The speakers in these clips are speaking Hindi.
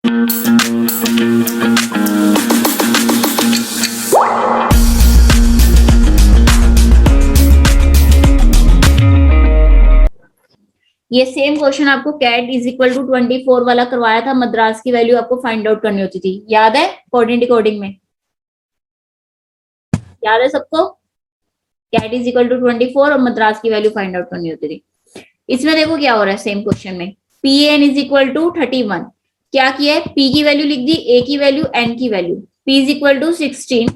ये सेम क्वेश्चन आपको कैट इज इक्वल टू 24 वाला करवाया था, मद्रास की वैल्यू आपको फाइंड आउट करनी होती थी, याद है? कोऑर्डिनेट डिकोडिंग में याद है सबको? कैट इज इक्वल टू 24 और मद्रास की वैल्यू फाइंड आउट करनी होती थी। इसमें देखो क्या हो रहा है सेम क्वेश्चन में, P N is equal to 31। क्या किया है? पी की वैल्यू लिख दी, ए की वैल्यू, एन की value. P is equal to 16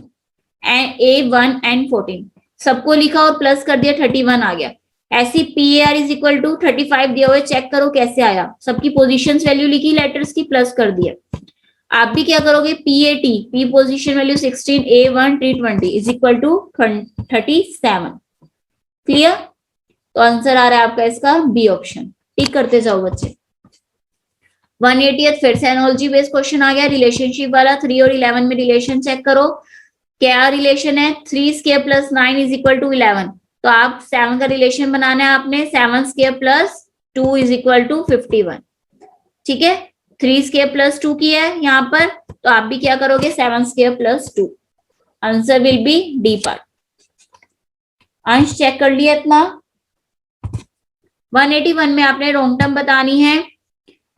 and A 1 and 14 सबको लिखा और प्लस कर दिया, 31 आ गया। ऐसी P R is equal to 35 दिया हुआ है, चेक करो कैसे आया। सबकी पोजीशंस वैल्यू लिखी, लेटर्स की, प्लस कर दिया। आप भी क्या करोगे, P A T, P position value 16, A 1, T 20 is equal to 37। Clear? तो आंसर आ रहा है आपका इसका बी ऑप्शन। टिक करते जाओ बच्चे। 180th फिर से एनोलॉजी बेस्ड क्वेश्चन आ गया, रिलेशनशिप वाला। 3 और 11 में रिलेशन चेक करो, क्या रिलेशन है? 3 square plus 9 is equal to 11। तो आप 7 का रिलेशन बनाना है आपने, 7 square plus 2 is equal to 51। ठीक है, 3 स्क्वायर प्लस 2 की है यहाँ पर, तो आप भी क्या करोगे, 7 square plus 2। Answer will B D part. अंश चेक कर लिया इतना। 181 में आपने रोंग टर्म बतानी है,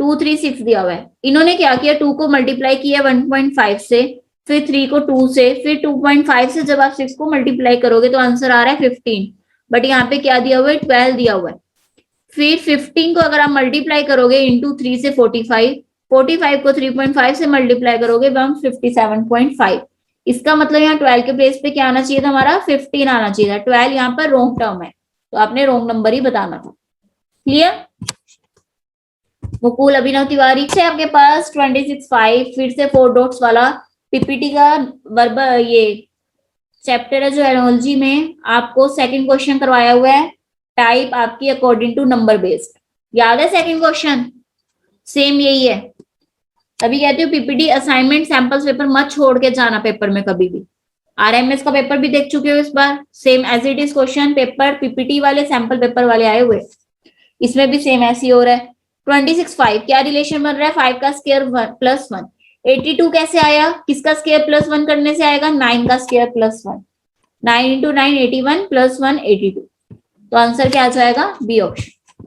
236 दिया हुआ है। इन्होंने क्या किया, 2 को मल्टीप्लाई किया 1.5 से, फिर 3 को 2 से, फिर 2.5 से जब आप 6 को मल्टीप्लाई करोगे तो आंसर आ रहा है 15। बट यहाँ पे क्या दिया हुआ है, 12 दिया हुआ है। फिर 15 को अगर आप मल्टीप्लाई करोगे इंटू 3 से 45, 45 को 3.5 से मल्टीप्लाई करोगे 157.5। इसका मतलब यहाँ 12 के प्लेस पे क्या आना चाहिए था, हमारा 15 आना चाहिए था। 12 यहाँ पर रोंग टर्म है, तो आपने रोंग नंबर ही बताना था। क्लियर? मुकुल अभिनव तिवारी से आपके पास 26.5 फिर से 4 डॉट्स वाला पीपीटी का वर्ब, ये चैप्टर है जो एनोलॉजी में आपको सेकंड क्वेश्चन करवाया हुआ है, टाइप आपकी अकॉर्डिंग टू नंबर बेस्ड। याद है सेकंड क्वेश्चन? सेम यही है, तभी कहती हूँ पीपीटी असाइनमेंट सैंपल्स पेपर मत छोड़ के जाना पेपर में कभी भी। आरएमएस का पेपर भी देख चुके हो इस बार, same as it is question paper, PPT वाले सैंपल पेपर वाले आए हुए, इसमें भी सेम ऐसी हो रहा है। 26.5 क्या रिलेशन बन रहा है, 5 का स्क्वायर प्लस 1। 82 कैसे आया, किसका स्क्वायर प्लस 1 करने से आएगा, 9 का स्क्वायर प्लस 1। 9 into 9 81 plus 1 82। तो आंसर क्या आ जाएगा, बी ऑप्शन।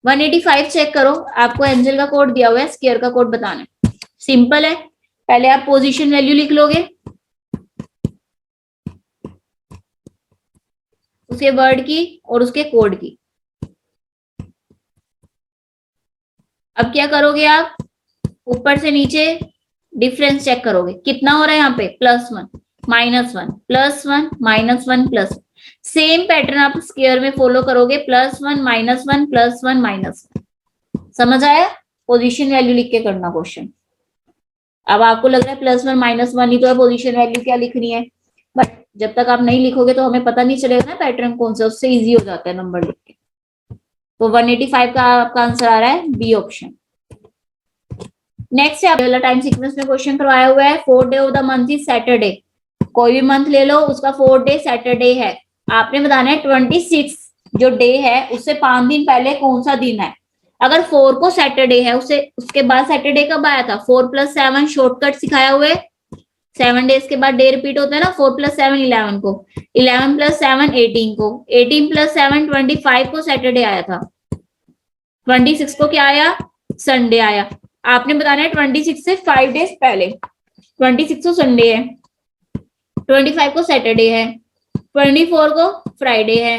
185 चेक करो, आपको एंजल का कोड दिया हुआ है, स्क्वायर का कोड बताना है। सिंपल है, पहले आप पोजीशन वैल्यू लिख लोगे, उसके वर्ड की और उसके कोड की। अब क्या करोगे आप, ऊपर से नीचे डिफरेंस चेक करोगे, कितना हो रहा है यहाँ पे, +1 -1 +1 -1 प्लस। सेम पैटर्न आप स्क्वायर में फॉलो करोगे, +1 -1 +1 -1। समझ आया? पोजीशन वैल्यू लिख के करना क्वेश्चन। अब आपको लग रहा है +1 -1 ही तो है, पोजीशन वैल्यू क्या लिखनी है, बट जब तक आप नहीं लिखोगे तो हमें पता नहीं चलेगा ना पैटर्न कौन सा, उससे इजी हो जाता है नंबर लिख के। तो 185 का आपका आंसर आ रहा है बी ऑप्शन। नेक्स्ट है वाला टाइम सीक्वेंस में क्वेश्चन करवाया हुआ है, 4th day of the month is Saturday. कोई भी मंथ ले लो, उसका 4th डे सैटरडे है। आपने बताना है 26 जो डे है उससे 5 दिन पहले कौन सा दिन है। अगर 4 को सैटरडे है, उसे उसके बाद सैटरडे कब आया था, 4 + 7 शॉर्टकट सिखाया हुआ है। 7 डेज के बाद डे रिपीट होता है ना, 4 + 7 11 को, 11 + 7 18 को, 18 + 7 25 को सैटरडे आया था। 26 को क्या आया, संडे आया। आपने बताना है 26 से 5 डेज पहले। 26 को संडे है, 25 को सैटरडे है, 24 को फ्राइडे है,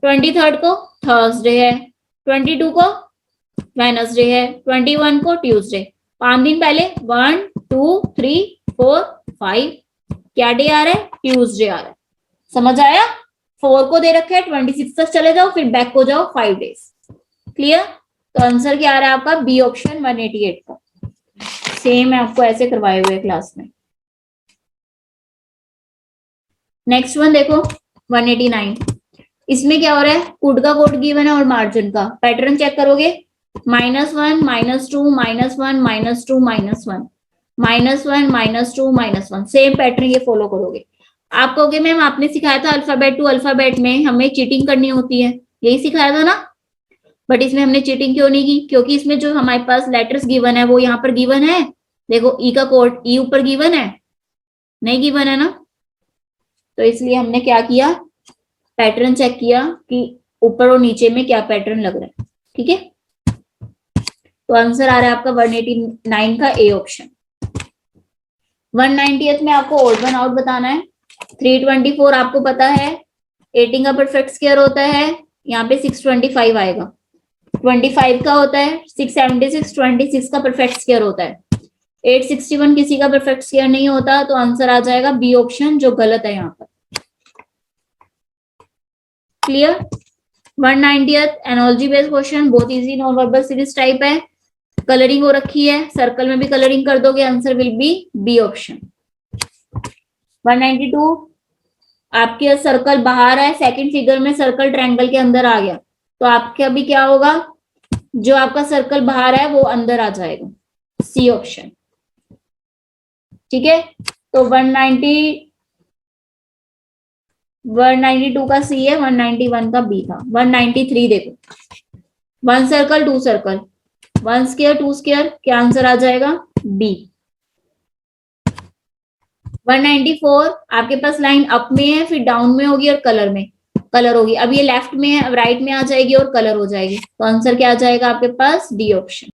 23 को थर्सडे है, 22 को वेडनेसडे है, 21 को ट्यूसडे। 5 दिन पहले 1 2 3 4 5 क्या डे आ रहा है, ट्यूसडे आ रहा है। समझ आया? 4 को दे रखा है, 26 तक चले जाओ, फिर बैक हो जाओ 5 डेज। क्लियर? तो आंसर क्या आ रहा है आपका, बी ऑप्शन 188 का। सेम है, आपको ऐसे करवाए हुए क्लास में। नेक्स्ट वन देखो 189, इसमें क्या हो रहा है, कुड का कोड गिवन है और मार्जिन का पैटर्न चेक करोगे, -1 -2 -1 -2 -1 -1 -2 -1। सेम पैटर्न ये फॉलो करोगे। आप कहोगे मैम आपने सिखाया था अल्फाबेट टू अल्फाबेट में हमें चीटिंग करनी होती है, यही सिखाया था ना। बट इसमें हमने चीटिंग क्यों नहीं की? क्योंकि इसमें जो हमारे पास लेटर्स गिवन है वो यहाँ पर गिवन है। देखो ई का कोड ई ऊपर गिवन है, नहीं गिवन है ना, तो इसलिए हमने क्या किया, पैटर्न चेक किया कि ऊपर और नीचे में क्या पैटर्न लग रहा है। ठीक है, तो आंसर आ रहा है आपका 189 का ए ऑप्शन। 190th में आपको ओड वन आउट बताना है। 324 आपको पता है 18 का परफेक्ट स्क्वायर होता है, यहाँ पे 625 आएगा। 25 का होता है 676, 26 का परफेक्ट स्क्वायर होता है। 861 किसी का परफेक्ट स्क्वायर नहीं होता, तो आंसर आ जाएगा बी ऑप्शन, जो गलत है यहाँ पर। Clear? 190th analogy based question, बहुत easy non verbal series type है, कलरिंग हो रखी है, सर्कल में भी कलरिंग कर दोगे, answer will be B option. 192 आपके सर्कल बाहर है, सेकंड फिगर में सर्कल ट्रायंगल के अंदर आ गया, तो आपके अभी क्या होगा, जो आपका सर्कल बाहर है वो अंदर आ जाएगा, सी ऑप्शन। ठीक है, तो 192 का सी है, 191 का बी था। 193 देखो, one circle two circle, one square two square, क्या आंसर आ जाएगा, बी। 194 आपके पास लाइन अप में है, फिर डाउन में होगी और कलर होगी। अब ये लेफ्ट में है, अब राइट में आ जाएगी और कलर हो जाएगी, तो आंसर क्या आ जाएगा आपके पास, डी ऑप्शन।